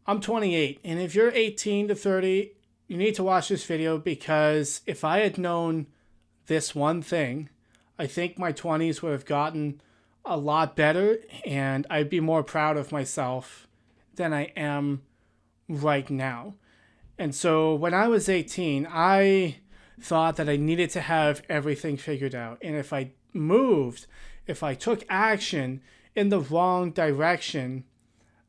I'm 28, and if you're 18 to 30, you need to watch this video because if I had known this one thing, I think my 20s would have gotten a lot better and I'd be more proud of myself than I am right now. And so when I was 18, I thought that I needed to have everything figured out. And if I took action in the wrong direction,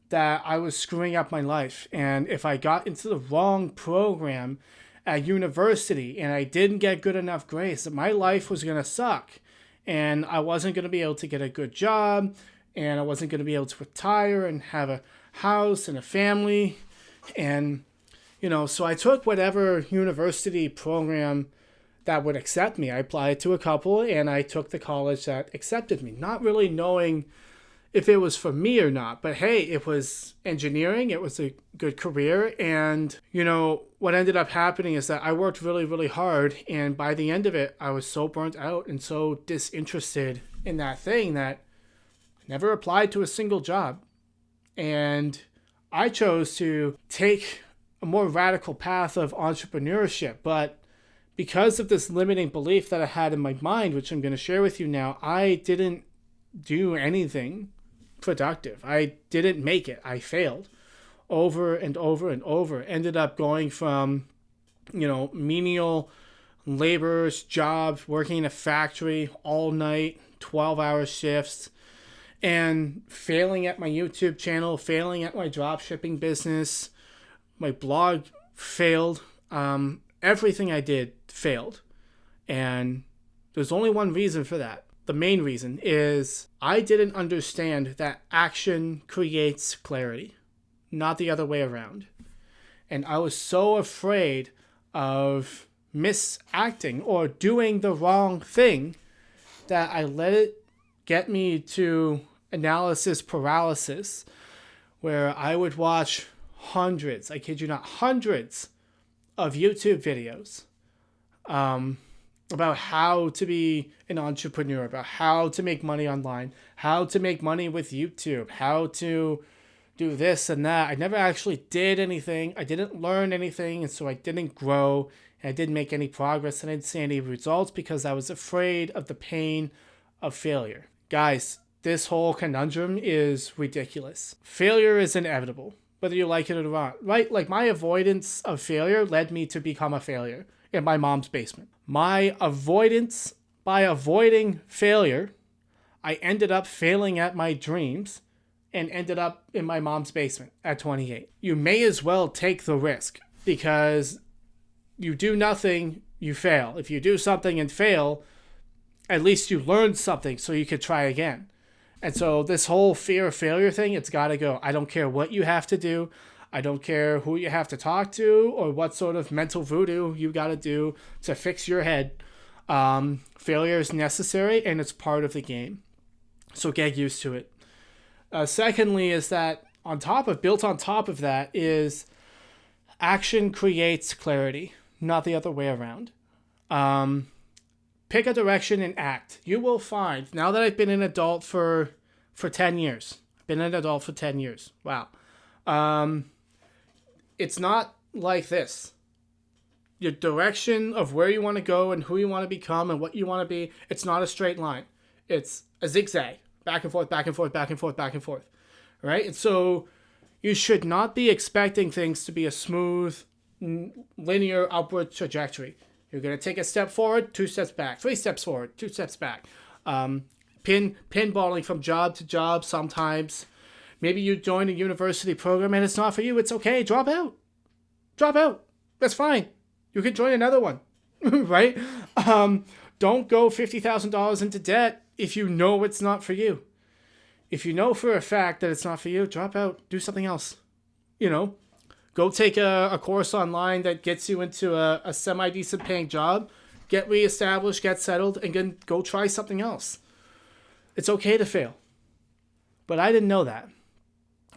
that I was screwing up my life. And if I got into the wrong program at university and I didn't get good enough grades, that my life was going to suck. And I wasn't going to be able to get a good job. And I wasn't going to be able to retire and have a house and a family. And, so I took whatever university program that would accept me. I applied to a couple and I took the college that accepted me, not really knowing if it was for me or not. But hey, it was engineering. It was a good career. And, what ended up happening is that I worked really, really hard. And by the end of it, I was so burnt out and so disinterested in that thing that I never applied to a single job. And I chose to take a more radical path of entrepreneurship. But because of this limiting belief that I had in my mind, which I'm going to share with you now, I didn't do anything productive. I didn't make it. I failed over and over and over. Ended up going from, menial laborers, jobs, working in a factory all night, 12-hour shifts, and failing at my YouTube channel, failing at my drop shipping business. My blog failed. Everything I did failed. And there's only one reason for that. The main reason is I didn't understand that action creates clarity, not the other way around. And I was so afraid of misacting or doing the wrong thing that I let it get me to analysis paralysis, where I would watch hundreds, I kid you not, hundreds of YouTube videos about how to be an entrepreneur, about how to make money online, how to make money with YouTube, how to do this and that. I never actually did anything. I didn't learn anything, and so I didn't grow, and I didn't make any progress, and I didn't see any results because I was afraid of the pain of failure. Guys, this whole conundrum is ridiculous. Failure is inevitable, whether you like it or not, right? Like, my avoidance of failure led me to become a failure in my mom's basement. By avoiding failure, I ended up failing at my dreams and ended up in my mom's basement at 28. You may as well take the risk, because you do nothing, you fail. If you do something and fail, at least you learned something so you could try again. And so this whole fear of failure thing, it's got to go. I don't care what you have to do. I don't care who you have to talk to or what sort of mental voodoo you got to do to fix your head. Failure is necessary and it's part of the game. So get used to it. Secondly, is that built on top of that is action creates clarity, not the other way around. Pick a direction and act. You will find, now that I've been an adult for 10 years, Wow. It's not like this. Your direction of where you want to go and who you want to become and what you want to be, it's not a straight line. It's a zigzag. Back and forth, back and forth, back and forth, back and forth. Right? And so you should not be expecting things to be a smooth, linear upward trajectory. You're going to take a step forward, 2 steps back, 3 steps forward, 2 steps back. Pinballing from job to job sometimes. Maybe you join a university program and it's not for you. It's okay. Drop out. That's fine. You can join another one, right? Don't go $50,000 into debt if you know it's not for you. If you know for a fact that it's not for you, drop out. Do something else. Go take a course online that gets you into a semi-decent paying job. Get reestablished, get settled, and then go try something else. It's okay to fail. But I didn't know that.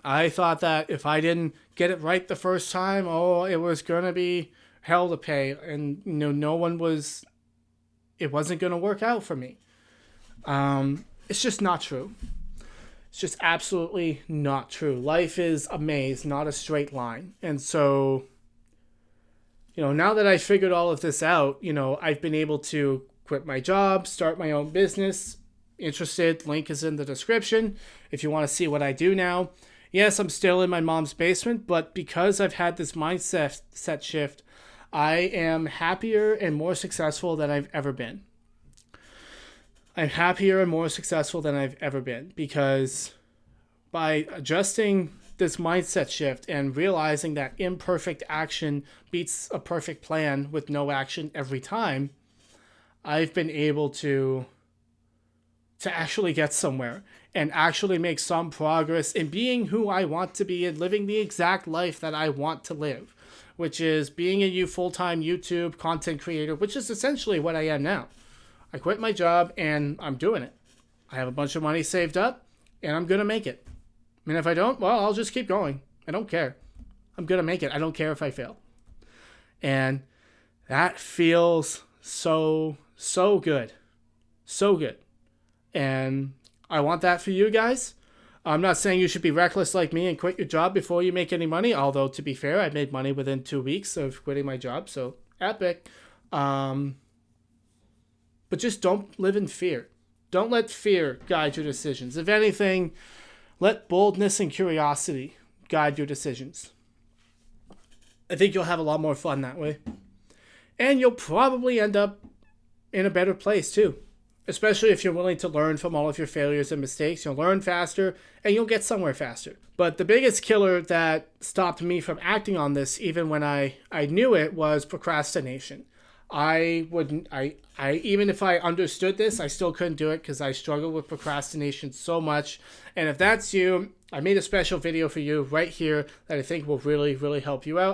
I thought that if I didn't get it right the first time, it was going to be hell to pay. And, it wasn't going to work out for me. It's just not true. It's just absolutely not true. Life is a maze, not a straight line. And so, now that I figured all of this out, I've been able to quit my job, start my own business. Interested, link is in the description if you want to see what I do now. Yes, I'm still in my mom's basement, but because I've had this mindset shift, I am happier and more successful than I've ever been. I'm happier and more successful than I've ever been because by adjusting this mindset shift and realizing that imperfect action beats a perfect plan with no action every time, I've been able to actually get somewhere and actually make some progress in being who I want to be and living the exact life that I want to live, which is being a full-time YouTube content creator, which is essentially what I am now. I quit my job and I'm doing it. I have a bunch of money saved up and I'm going to make it. I mean, if I don't, well, I'll just keep going. I don't care. I'm going to make it. I don't care if I fail. And that feels so good. So good. And I want that for you guys. I'm not saying you should be reckless like me and quit your job before you make any money. Although, to be fair, I made money within 2 weeks of quitting my job. So, epic. But just don't live in fear. Don't let fear guide your decisions. If anything, let boldness and curiosity guide your decisions. I think you'll have a lot more fun that way. And you'll probably end up in a better place too. Especially if you're willing to learn from all of your failures and mistakes. You'll learn faster and you'll get somewhere faster. But the biggest killer that stopped me from acting on this, even when I knew it, was procrastination. Even if I understood this, I still couldn't do it because I struggle with procrastination so much. And if that's you, I made a special video for you right here that I think will really, really help you out.